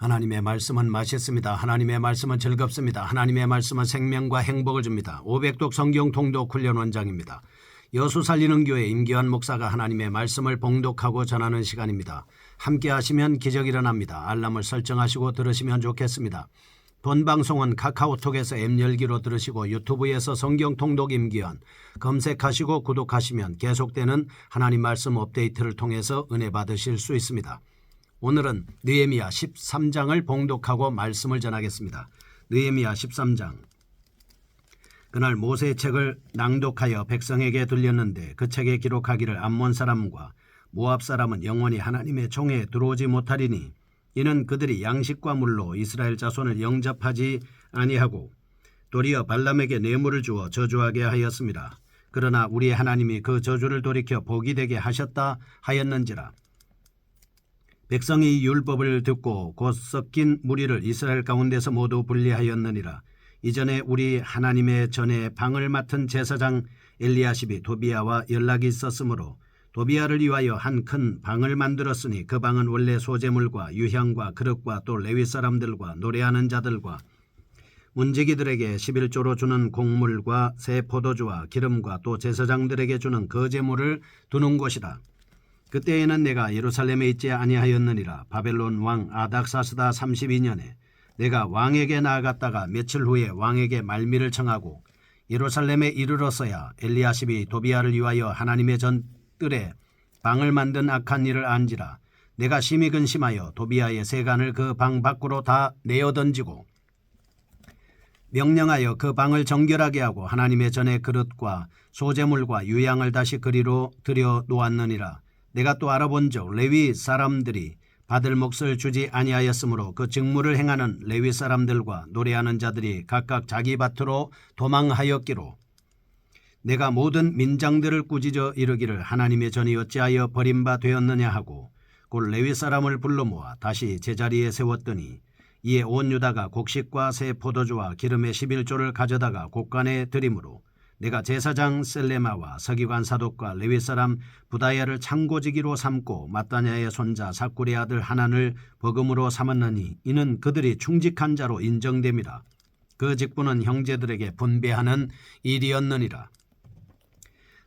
하나님의 말씀은 맛있습니다. 하나님의 말씀은 즐겁습니다. 하나님의 말씀은 생명과 행복을 줍니다. 500독 성경 통독 훈련 원장입니다. 여수 살리는 교회 임기환 목사가 하나님의 말씀을 봉독하고 전하는 시간입니다. 함께 하시면 기적이 일어납니다. 알람을 설정하시고 들으시면 좋겠습니다. 본 방송은 카카오톡에서 앱 열기로 들으시고 유튜브에서 성경 통독 임기환 검색하시고 구독하시면 계속되는 하나님 말씀 업데이트를 통해서 은혜 받으실 수 있습니다. 오늘은 느헤미야 13장을 봉독하고 말씀을 전하겠습니다. 느헤미야 13장. 그날 모세의 책을 낭독하여 백성에게 들렸는데 그 책에 기록하기를 암몬 사람과 모압 사람은 영원히 하나님의 총에 들어오지 못하리니 이는 그들이 양식과 물로 이스라엘 자손을 영접하지 아니하고 도리어 발람에게 뇌물을 주어 저주하게 하였습니다. 그러나 우리 하나님이 그 저주를 돌이켜 복이 되게 하셨다 하였는지라. 백성이 율법을 듣고 곧 섞인 무리를 이스라엘 가운데서 모두 분리하였느니라. 이전에 우리 하나님의 전에 방을 맡은 제사장 엘리야십이 도비야와 연락이 있었으므로 도비야를 위하여 한 큰 방을 만들었으니 그 방은 원래 소재물과 유향과 그릇과 또 레위 사람들과 노래하는 자들과 문지기들에게 11조로 주는 곡물과 새 포도주와 기름과 또 제사장들에게 주는 거제물을 두는 곳이라. 그때에는 내가 예루살렘에 있지 아니하였느니라. 바벨론 왕 아닥사스다 32년에 내가 왕에게 나아갔다가 며칠 후에 왕에게 말미를 청하고 예루살렘에 이르러서야 엘리야십이 도비야를 위하여 하나님의 전뜰에 방을 만든 악한 일을 안지라. 내가 심히 근심하여 도비야의 세간을 그 방 밖으로 다 내어 던지고 명령하여 그 방을 정결하게 하고 하나님의 전의 그릇과 소재물과 유향을 다시 그리로 들여 놓았느니라. 내가 또 알아본즉 레위 사람들이 받을 몫을 주지 아니하였으므로 그 직무를 행하는 레위 사람들과 노래하는 자들이 각각 자기 밭으로 도망하였기로 내가 모든 민장들을 꾸짖어 이르기를 하나님의 전이 어찌하여 버림바 되었느냐 하고 곧 레위 사람을 불러 모아 다시 제자리에 세웠더니 이에 온 유다가 곡식과 새 포도주와 기름의 11조를 가져다가 곡간에 드림으로 내가 제사장 셀레마와 서기관 사독과 레위 사람 부다야를 창고지기로 삼고 마따냐의 손자 사꿀의 아들 하난을 버금으로 삼았느니 이는 그들이 충직한 자로 인정됨이라. 그 직분은 형제들에게 분배하는 일이었느니라.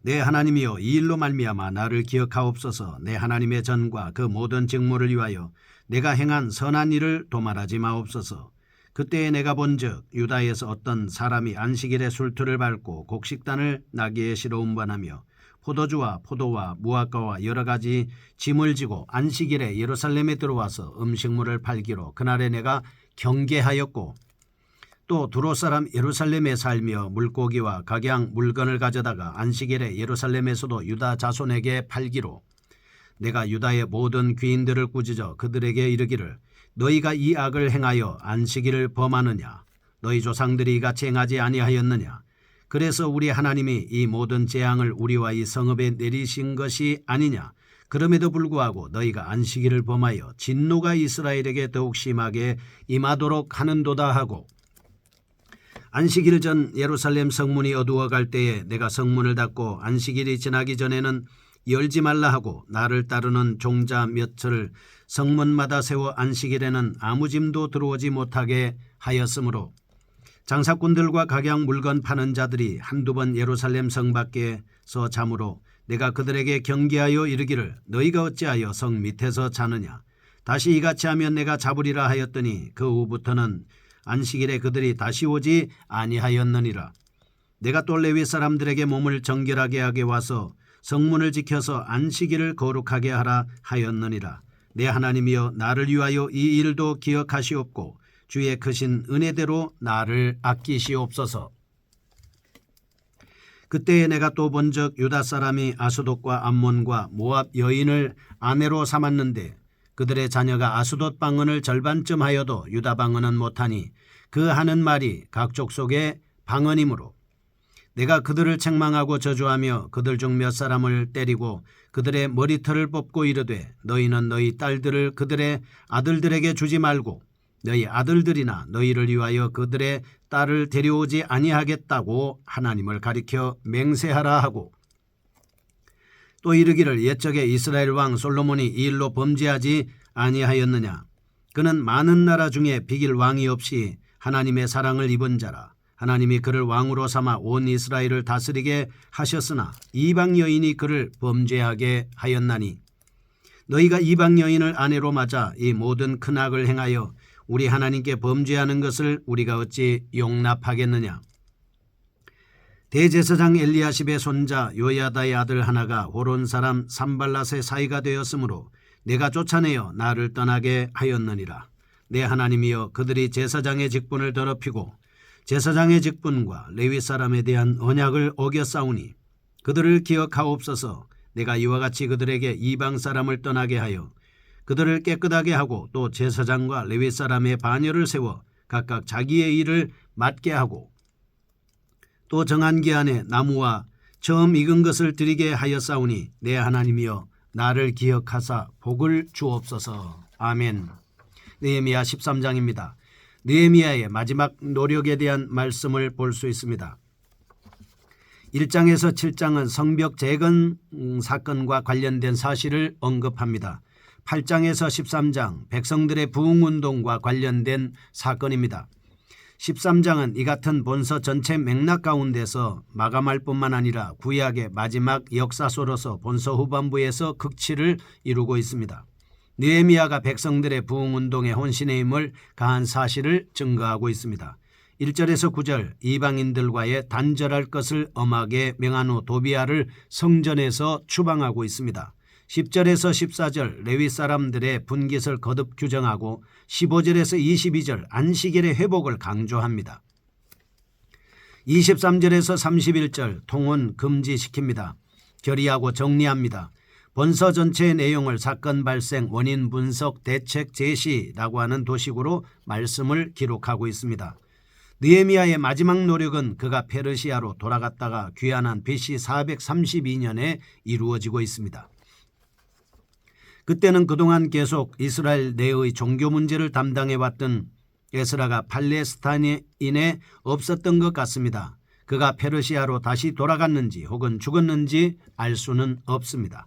내 하나님이여 이 일로 말미암아 나를 기억하옵소서. 내 하나님의 전과 그 모든 직무를 위하여 내가 행한 선한 일을 도말하지 마옵소서. 그때에 내가 본즉 유다에서 어떤 사람이 안식일에 술틀을 밟고 곡식단을 나귀에 실어 운반하며 포도주와 포도와 무화과와 여러 가지 짐을 지고 안식일에 예루살렘에 들어와서 음식물을 팔기로 그날에 내가 경계하였고 또 두로 사람 예루살렘에 살며 물고기와 각양 물건을 가져다가 안식일에 예루살렘에서도 유다 자손에게 팔기로 내가 유다의 모든 귀인들을 꾸짖어 그들에게 이르기를 너희가 이 악을 행하여 안식일을 범하느냐? 너희 조상들이 이같이 행하지 아니하였느냐? 그래서 우리 하나님이 이 모든 재앙을 우리와 이 성읍에 내리신 것이 아니냐? 그럼에도 불구하고 너희가 안식일을 범하여 진노가 이스라엘에게 더욱 심하게 임하도록 하는도다 하고 안식일 전 예루살렘 성문이 어두워갈 때에 내가 성문을 닫고 안식일이 지나기 전에는 열지 말라 하고 나를 따르는 종자 몇을 성문마다 세워 안식일에는 아무 짐도 들어오지 못하게 하였으므로 장사꾼들과 각양 물건 파는 자들이 한두 번 예루살렘 성 밖에서 자므로 내가 그들에게 경계하여 이르기를 너희가 어찌하여 성 밑에서 자느냐? 다시 이같이 하면 내가 잡으리라 하였더니 그 후부터는 안식일에 그들이 다시 오지 아니하였느니라. 내가 또 레위 사람들에게 몸을 정결하게 하게 와서 성문을 지켜서 안식일을 거룩하게 하라 하였느니라. 내 하나님이여 나를 위하여 이 일도 기억하시옵고 주의 크신 은혜대로 나를 아끼시옵소서. 그때에 내가 또 본즉 유다 사람이 아스돗과 암몬과 모압 여인을 아내로 삼았는데 그들의 자녀가 아스돗 방언을 절반쯤 하여도 유다 방언은 못하니 그 하는 말이 각 족속의 방언이므로 내가 그들을 책망하고 저주하며 그들 중 몇 사람을 때리고 그들의 머리털을 뽑고 이르되 너희는 너희 딸들을 그들의 아들들에게 주지 말고 너희 아들들이나 너희를 위하여 그들의 딸을 데려오지 아니하겠다고 하나님을 가리켜 맹세하라 하고 또 이르기를 옛적에 이스라엘 왕 솔로몬이 이 일로 범죄하지 아니하였느냐? 그는 많은 나라 중에 비길 왕이 없이 하나님의 사랑을 입은 자라. 하나님이 그를 왕으로 삼아 온 이스라엘을 다스리게 하셨으나 이방 여인이 그를 범죄하게 하였나니 너희가 이방 여인을 아내로 맞아 이 모든 큰 악을 행하여 우리 하나님께 범죄하는 것을 우리가 어찌 용납하겠느냐. 대제사장 엘리야십의 손자 요야다의 아들 하나가 호론 사람 산발랏의 사이가 되었으므로 내가 쫓아내어 나를 떠나게 하였느니라. 내 하나님이여, 그들이 제사장의 직분을 더럽히고 제사장의 직분과 레위 사람에 대한 언약을 어겼사오니 그들을 기억하옵소서. 내가 이와 같이 그들에게 이방 사람을 떠나게 하여 그들을 깨끗하게 하고 또 제사장과 레위 사람의 반열을 세워 각각 자기의 일을 맡게 하고 또 정한 기한에 나무와 처음 익은 것을 드리게 하였사오니 내 하나님이여, 나를 기억하사 복을 주옵소서. 아멘. 느헤미야 13장입니다. 느헤미야의 마지막 노력에 대한 말씀을 볼 수 있습니다. 1장에서 7장은 성벽 재건 사건과 관련된 사실을 언급합니다. 8장에서 13장 백성들의 부흥운동과 관련된 사건입니다. 13장은 이 같은 본서 전체 맥락 가운데서 마감할 뿐만 아니라 구약의 마지막 역사서로서 본서 후반부에서 극치를 이루고 있습니다. 느헤미야가 백성들의 부흥운동에 혼신의 힘을 가한 사실을 증거하고 있습니다. 1절에서 9절 이방인들과의 단절할 것을 엄하게 명한 후 도비아를 성전에서 추방하고 있습니다. 10절에서 14절 레위 사람들의 분깃을 거듭 규정하고 15절에서 22절 안식일의 회복을 강조합니다. 23절에서 31절 통혼 금지시킵니다. 결의하고 정리합니다. 본서 전체의 내용을 사건 발생, 원인 분석, 대책 제시라고 하는 도식으로 말씀을 기록하고 있습니다. 느헤미야의 마지막 노력은 그가 페르시아로 돌아갔다가 귀환한 BC 432년에 이루어지고 있습니다. 그때는 그동안 계속 이스라엘 내의 종교 문제를 담당해왔던 에스라가 팔레스타인에 없었던 것 같습니다. 그가 페르시아로 다시 돌아갔는지 혹은 죽었는지 알 수는 없습니다.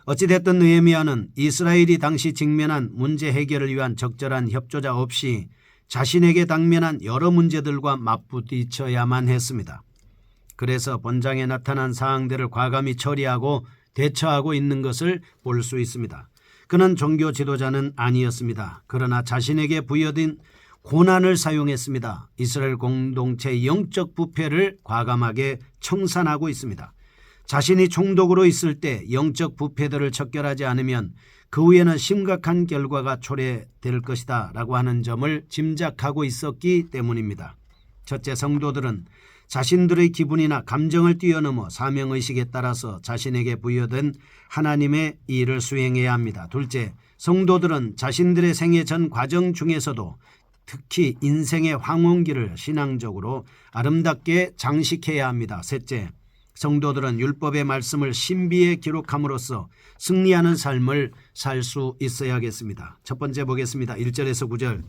어찌됐든 느헤미야는 이스라엘이 당시 직면한 문제 해결을 위한 적절한 협조자 없이 자신에게 당면한 여러 문제들과 맞부딪혀야만 했습니다. 그래서 본장에 나타난 사항들을 과감히 처리하고 대처하고 있는 것을 볼 수 있습니다. 그는 종교 지도자는 아니었습니다. 그러나 자신에게 부여된 고난을 사용했습니다. 이스라엘 공동체의 영적 부패를 과감하게 청산하고 있습니다. 자신이 총독으로 있을 때 영적 부패들을 척결하지 않으면 그 후에는 심각한 결과가 초래될 것이다 라고 하는 점을 짐작하고 있었기 때문입니다. 첫째, 성도들은 자신들의 기분이나 감정을 뛰어넘어 사명의식에 따라서 자신에게 부여된 하나님의 일을 수행해야 합니다. 둘째, 성도들은 자신들의 생애 전 과정 중에서도 특히 인생의 황혼기를 신앙적으로 아름답게 장식해야 합니다. 셋째, 성도들은 율법의 말씀을 신비에 기록함으로써 승리하는 삶을 살 수 있어야겠습니다. 첫 번째 보겠습니다. 1절에서 9절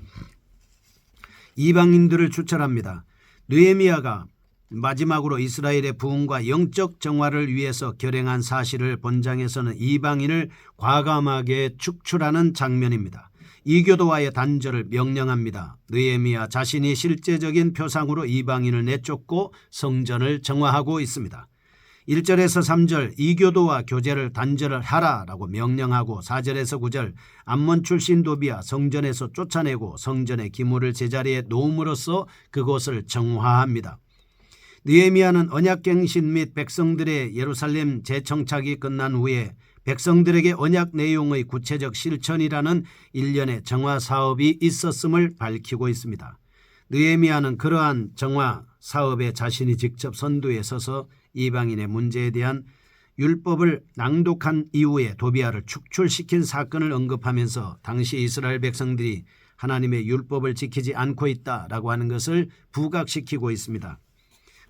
이방인들을 추천합니다. 느헤미야가 마지막으로 이스라엘의 부흥과 영적 정화를 위해서 결행한 사실을 본장에서는 이방인을 과감하게 축출하는 장면입니다. 이교도와의 단절을 명령합니다. 느헤미야 자신이 실제적인 표상으로 이방인을 내쫓고 성전을 정화하고 있습니다. 1절에서 3절 이교도와 교제를 단절을 하라라고 명령하고 4절에서 9절 암몬 출신 도비아 성전에서 쫓아내고 성전의 기물을 제자리에 놓음으로써 그곳을 정화합니다. 느헤미야는 언약갱신 및 백성들의 예루살렘 재정착이 끝난 후에 백성들에게 언약 내용의 구체적 실천이라는 일련의 정화 사업이 있었음을 밝히고 있습니다. 느헤미야는 그러한 정화 사업에 자신이 직접 선두에 서서 이방인의 문제에 대한 율법을 낭독한 이후에 도비아를 축출시킨 사건을 언급하면서 당시 이스라엘 백성들이 하나님의 율법을 지키지 않고 있다라고 하는 것을 부각시키고 있습니다.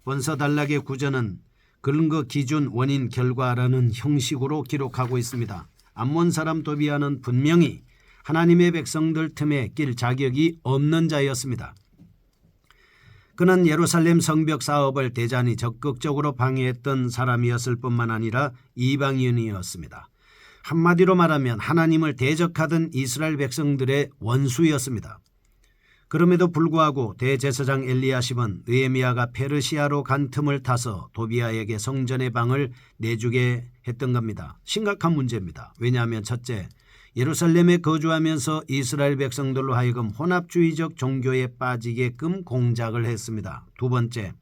본서 단락의 구절은 근거 기준 원인 결과라는 형식으로 기록하고 있습니다. 암몬 사람 도비아는 분명히 하나님의 백성들 틈에 낄 자격이 없는 자였습니다. 그는 예루살렘 성벽 사업을 대단히 적극적으로 방해했던 사람이었을 뿐만 아니라 이방인이었습니다. 한마디로 말하면 하나님을 대적하던 이스라엘 백성들의 원수였습니다. 그럼에도 불구하고 대제사장 엘리야십은 느헤미야가 페르시아로 간 틈을 타서 도비아에게 성전의 방을 내주게 했던 겁니다. 심각한 문제입니다. 왜냐하면 첫째, 예루살렘에 거주하면서 이스라엘 백성들로 하여금 혼합주의적 종교에 빠지게끔 공작을 했습니다. 두 번째,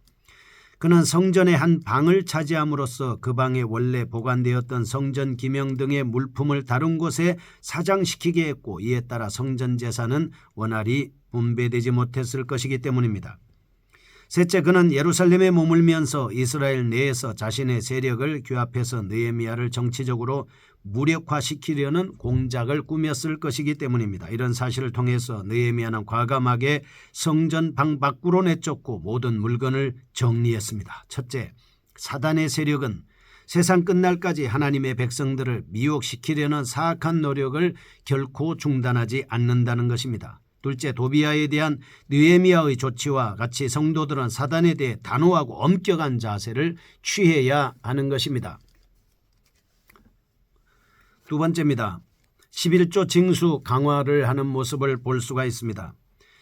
그는 성전의 한 방을 차지함으로써 그 방에 원래 보관되었던 성전 기명 등의 물품을 다른 곳에 사장시키게 했고, 이에 따라 성전 재산은 원활히 분배되지 못했을 것이기 때문입니다. 셋째, 그는 예루살렘에 머물면서 이스라엘 내에서 자신의 세력을 규합해서 느헤미야를 정치적으로 무력화시키려는 공작을 꾸몄을 것이기 때문입니다. 이런 사실을 통해서 느헤미야는 과감하게 성전 방 밖으로 내쫓고 모든 물건을 정리했습니다. 첫째, 사단의 세력은 세상 끝날까지 하나님의 백성들을 미혹시키려는 사악한 노력을 결코 중단하지 않는다는 것입니다. 둘째, 도비아에 대한 느헤미야의 조치와 같이 성도들은 사단에 대해 단호하고 엄격한 자세를 취해야 하는 것입니다. 두 번째입니다. 11조 징수 강화를 하는 모습을 볼 수가 있습니다.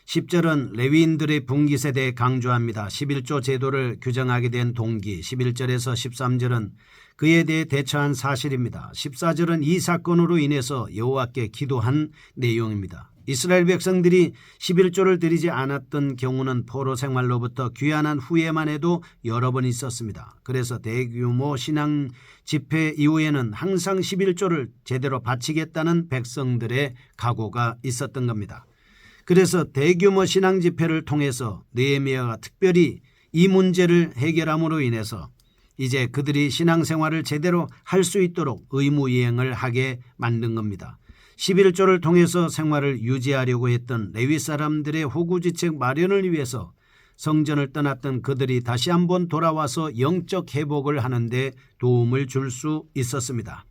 10절은 레위인들의 분깃에 대해 강조합니다. 11조 제도를 규정하게 된 동기, 11절에서 13절은 그에 대해 대처한 사실입니다. 14절은 이 사건으로 인해서 여호와께 기도한 내용입니다. 이스라엘 백성들이 11조를 드리지 않았던 경우는 포로 생활로부터 귀환한 후에만 해도 여러 번 있었습니다. 그래서 대규모 신앙 집회 이후에는 항상 11조를 제대로 바치겠다는 백성들의 각오가 있었던 겁니다. 그래서 대규모 신앙 집회를 통해서 느헤미야가 특별히 이 문제를 해결함으로 인해서 이제 그들이 신앙생활을 제대로 할 수 있도록 의무이행을 하게 만든 겁니다. 11조를 통해서 생활을 유지하려고 했던 레위 사람들의 호구지책 마련을 위해서 성전을 떠났던 그들이 다시 한번 돌아와서 영적 회복을 하는데 도움을 줄 수 있었습니다.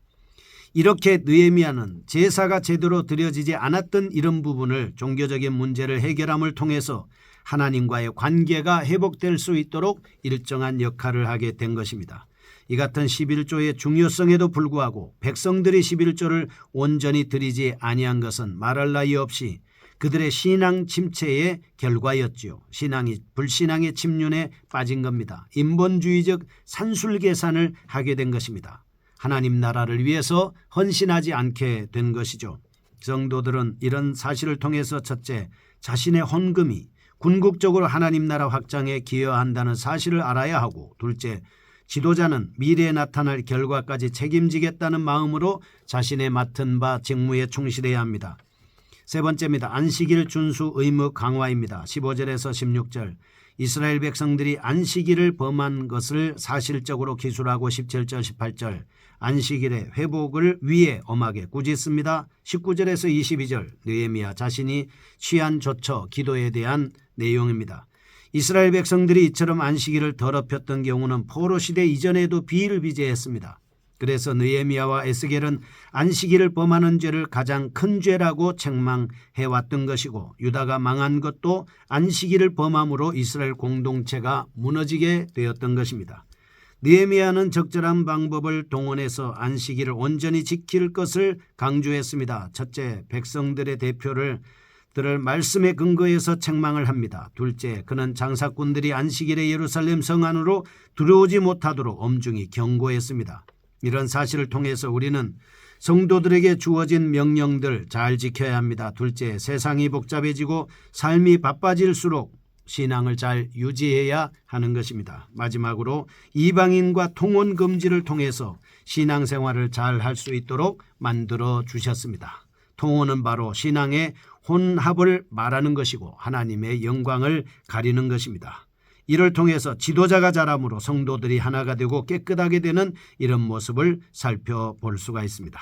이렇게 느헤미야는 제사가 제대로 드려지지 않았던 이런 부분을 종교적인 문제를 해결함을 통해서 하나님과의 관계가 회복될 수 있도록 일정한 역할을 하게 된 것입니다. 이 같은 11조의 중요성에도 불구하고 백성들이 11조를 온전히 드리지 아니한 것은 말할 나위 없이 그들의 신앙 침체의 결과였지요. 불신앙의 침륜에 빠진 겁니다. 인본주의적 산술 계산을 하게 된 것입니다. 하나님 나라를 위해서 헌신하지 않게 된 것이죠. 성도들은 이런 사실을 통해서 첫째, 자신의 헌금이 궁극적으로 하나님 나라 확장에 기여한다는 사실을 알아야 하고, 둘째, 지도자는 미래에 나타날 결과까지 책임지겠다는 마음으로 자신의 맡은 바 직무에 충실해야 합니다. 세 번째입니다. 안식일 준수 의무 강화입니다. 15절에서 16절, 이스라엘 백성들이 안식일을 범한 것을 사실적으로 기술하고 17절 18절, 안식일의 회복을 위해 엄하게 꾸짖습니다. 19절에서 22절, 느헤미야 자신이 취한 조처 기도에 대한 내용입니다. 이스라엘 백성들이 이처럼 안식일을 더럽혔던 경우는 포로 시대 이전에도 비일비재했습니다. 그래서 느헤미야와 에스겔은 안식일을 범하는 죄를 가장 큰 죄라고 책망해왔던 것이고, 유다가 망한 것도 안식일을 범함으로 이스라엘 공동체가 무너지게 되었던 것입니다. 느헤미야는 적절한 방법을 동원해서 안식일을 온전히 지킬 것을 강조했습니다. 첫째, 백성들의 대표를 들을 말씀에 근거해서 책망을 합니다. 둘째, 그는 장사꾼들이 안식일에 예루살렘 성 안으로 들어오지 못하도록 엄중히 경고했습니다. 이런 사실을 통해서 우리는 성도들에게 주어진 명령들 잘 지켜야 합니다. 둘째, 세상이 복잡해지고 삶이 바빠질수록 신앙을 잘 유지해야 하는 것입니다. 마지막으로 이방인과 통혼 금지를 통해서 신앙생활을 잘 할 수 있도록 만들어 주셨습니다. 통혼은 바로 신앙의 혼합을 말하는 것이고 하나님의 영광을 가리는 것입니다. 이를 통해서 지도자가 자람으로 성도들이 하나가 되고 깨끗하게 되는 이런 모습을 살펴볼 수가 있습니다.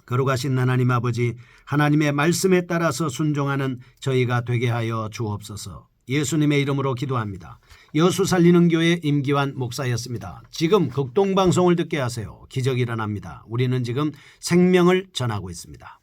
거룩하신 하나님 아버지, 하나님의 말씀에 따라서 순종하는 저희가 되게 하여 주옵소서. 예수님의 이름으로 기도합니다. 여수 살리는 교회 임기환 목사였습니다. 지금 극동방송을 듣게 하세요. 기적이 일어납니다. 우리는 지금 생명을 전하고 있습니다.